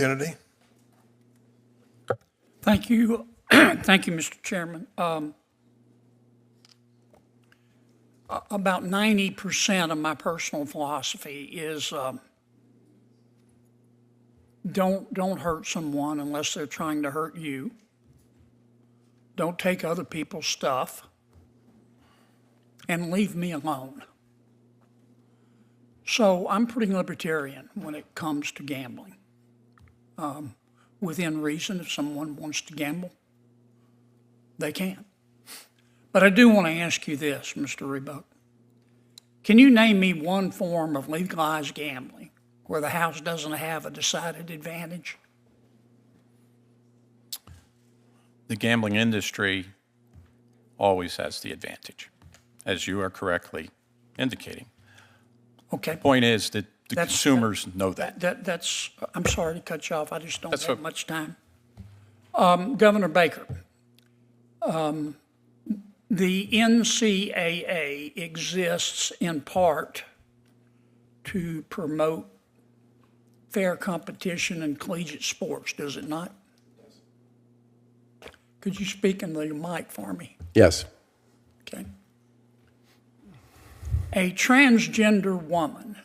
Kennedy. Thank you. Thank you, Mr. Chairman. About 90% of my personal philosophy is don't hurt someone unless they're trying to hurt you. Don't take other people's stuff, and leave me alone. So I'm pretty libertarian when it comes to gambling. Within reason, if someone wants to gamble, they can. But I do want to ask you this, Mr. Rebuck. Can you name me one form of legalized gambling where the House doesn't have a decided advantage? The gambling industry always has the advantage, as you are correctly indicating. Okay. The point is that the consumers know that. That's, I'm sorry to cut you off. I just don't That's have okay. much time. Governor Baker, the NCAA exists in part to promote fair competition in collegiate sports, does it not? Could you speak into the mic for me? Yes. Okay. A transgender woman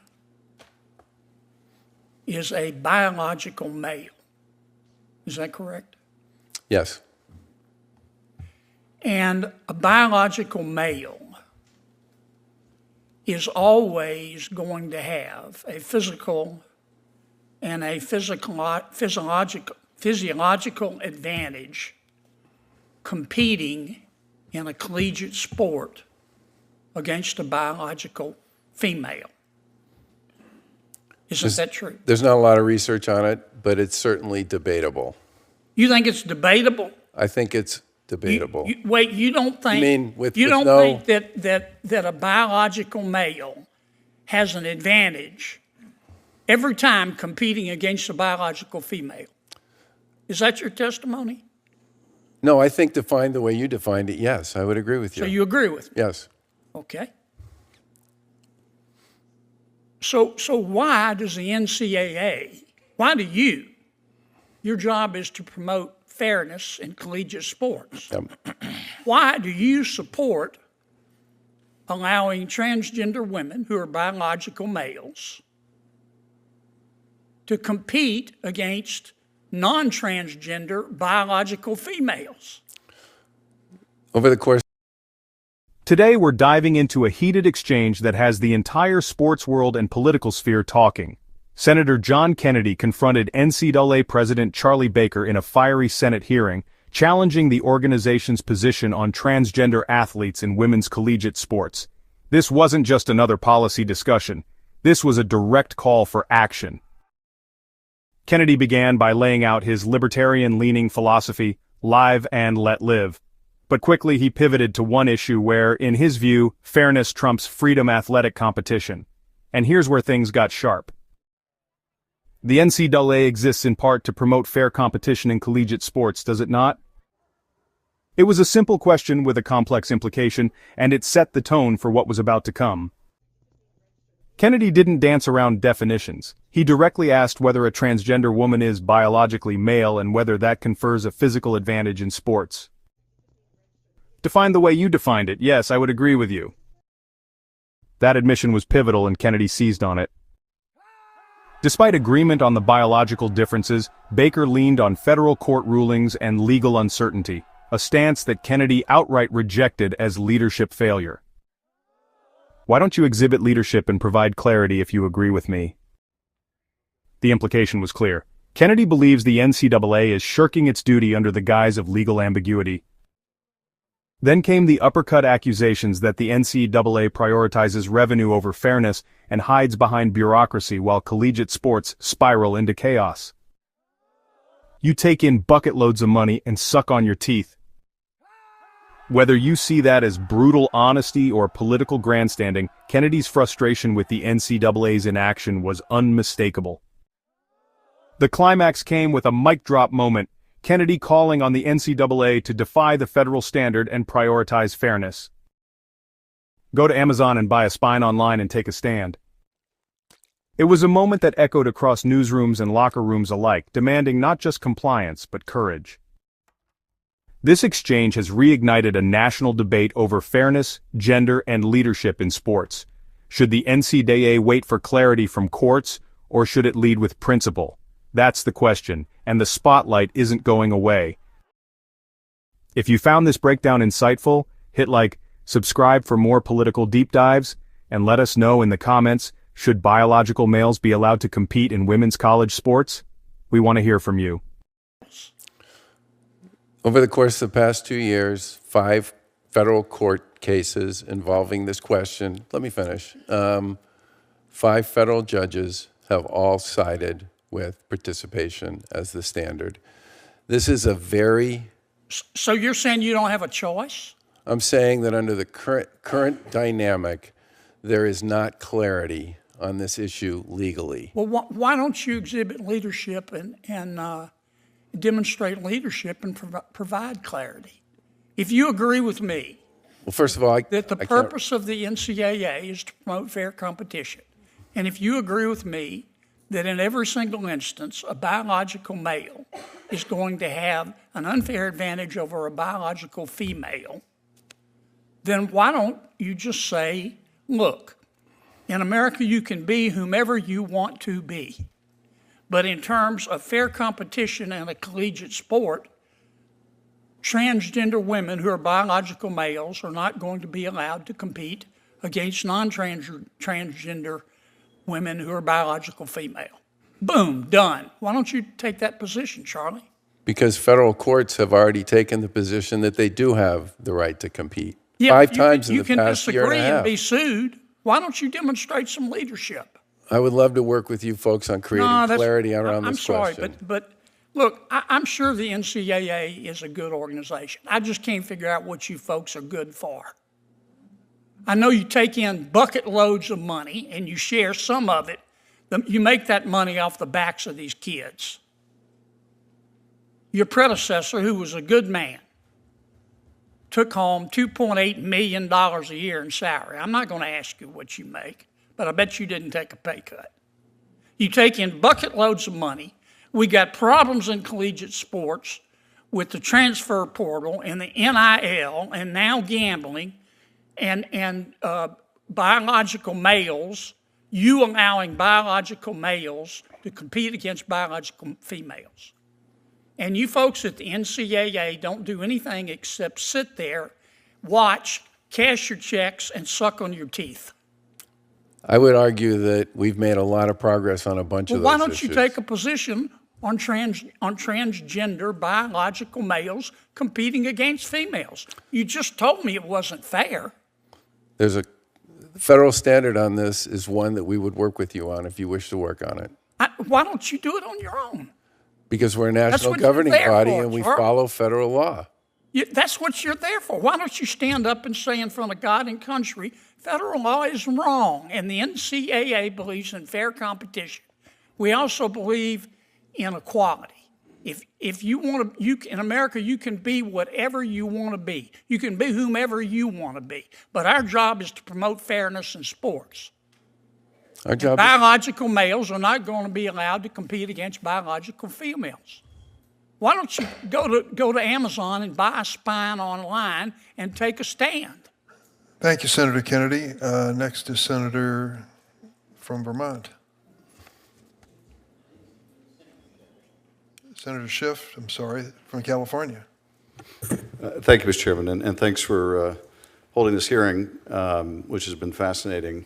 is a biological male. Is that correct? Yes. And a biological male is always going to have a physical and a physiological advantage competing in a collegiate sport against a biological female. Isn't that true? There's not a lot of research on it, but it's certainly debatable. You think it's debatable? I think it's debatable. Wait, you don't think? You mean with think that a biological male has an advantage every time competing against a biological female? Is that your testimony? No, I think defined the way you defined it, yes, I would agree with you. So you agree with me? Yes. Okay. So why does the NCAA, why do you, your job is to promote fairness in collegiate sports. Why do you support allowing transgender women who are biological males to compete against non-transgender biological females? Over the course. Today we're diving into a heated exchange that has the entire sports world and political sphere talking. Senator John Kennedy confronted NCAA President Charlie Baker in a fiery Senate hearing, challenging the organization's position on transgender athletes in women's collegiate sports. This wasn't just another policy discussion. This was a direct call for action. Kennedy began by laying out his libertarian-leaning philosophy, live and let live. But quickly he pivoted to one issue where, in his view, fairness trumps freedom athletic competition. And here's where things got sharp. The NCAA exists in part to promote fair competition in collegiate sports, does it not? It was a simple question with a complex implication, and it set the tone for what was about to come. Kennedy didn't dance around definitions. He directly asked whether a transgender woman is biologically male and whether that confers a physical advantage in sports. Defined the way you defined it, yes, I would agree with you. That admission was pivotal and Kennedy seized on it. Despite agreement on the biological differences, Baker leaned on federal court rulings and legal uncertainty, a stance that Kennedy outright rejected as leadership failure. Why don't you exhibit leadership and provide clarity if you agree with me? The implication was clear. Kennedy believes the NCAA is shirking its duty under the guise of legal ambiguity. Then came the uppercut accusations that the NCAA prioritizes revenue over fairness and hides behind bureaucracy while collegiate sports spiral into chaos. You take in bucket loads of money and suck on your teeth. Whether you see that as brutal honesty or political grandstanding, Kennedy's frustration with the NCAA's inaction was unmistakable. The climax came with a mic drop moment, Kennedy calling on the NCAA to defy the federal standard and prioritize fairness. Go to Amazon and buy a spine online and take a stand. It was a moment that echoed across newsrooms and locker rooms alike, demanding not just compliance, but courage. This exchange has reignited a national debate over fairness, gender, and leadership in sports. Should the NCAA wait for clarity from courts, or should it lead with principle? That's the question, and the spotlight isn't going away. If you found this breakdown insightful, hit like, subscribe for more political deep dives, and let us know in the comments, should biological males be allowed to compete in women's college sports? We want to hear from you. Over the course of the past 2 years, 5 federal court cases involving this question. Let me finish. 5 federal judges have all sided with participation as the standard. This is a very... So you're saying you don't have a choice? I'm saying that under the current dynamic, there is not clarity on this issue legally. Well, why don't you exhibit leadership and demonstrate leadership and provide clarity? If you agree with me, Well, first of all, that the purpose of the NCAA is to promote fair competition, and if you agree with me that in every single instance a biological male is going to have an unfair advantage over a biological female, then why don't you just say, look, in America you can be whomever you want to be, but in terms of fair competition in a collegiate sport, transgender women who are biological males are not going to be allowed to compete against non-transgender women who are biological female. Boom, done. Why don't you take that position, Charlie? Because federal courts have already taken the position that they do have the right to compete. Yeah, 5 times in the past year and a You can disagree and half. be sued. Why don't you demonstrate some leadership? I would love to work with you folks on creating clarity around I'm this sorry, question. but look, I'm sure the NCAA is a good organization. I just can't figure out what you folks are good for. I know you take in bucket loads of money and you share some of it. You make that money off the backs of these kids. Your predecessor, who was a good man, took home $2.8 million a year in salary. I'm not going to ask you what you make, but I bet you didn't take a pay cut. You take in bucket loads of money. We got problems in collegiate sports with the transfer portal and the NIL and now gambling and biological males, you allowing biological males to compete against biological females. And you folks at the NCAA don't do anything except sit there, watch, cash your checks, and suck on your teeth. I would argue that we've made a lot of progress on a bunch of those Why don't issues. you take a position on transgender biological males competing against females? You just told me it wasn't fair. There's a federal standard on this is one that we would work with you on if you wish to work on it. Why don't you do it on your own? Because we're a national what you're governing there body for, and we Charlie. follow federal law. That's what you're there for. Why don't you stand up and say in front of God and country, federal law is wrong, and the NCAA believes in fair competition. We also believe in equality. If you want to, in America, you can be whatever you want to be. You can be whomever you want to be. But our job is to promote fairness in sports. Our job Biological males are not going to be allowed to compete against biological females. Why don't you go to Amazon and buy a spine online and take a stand? Thank you, Senator Kennedy. Next is Senator from Vermont. Senator Schiff, I'm sorry, from California. Thank you, Mr. Chairman, and thanks for holding this hearing, which has been fascinating.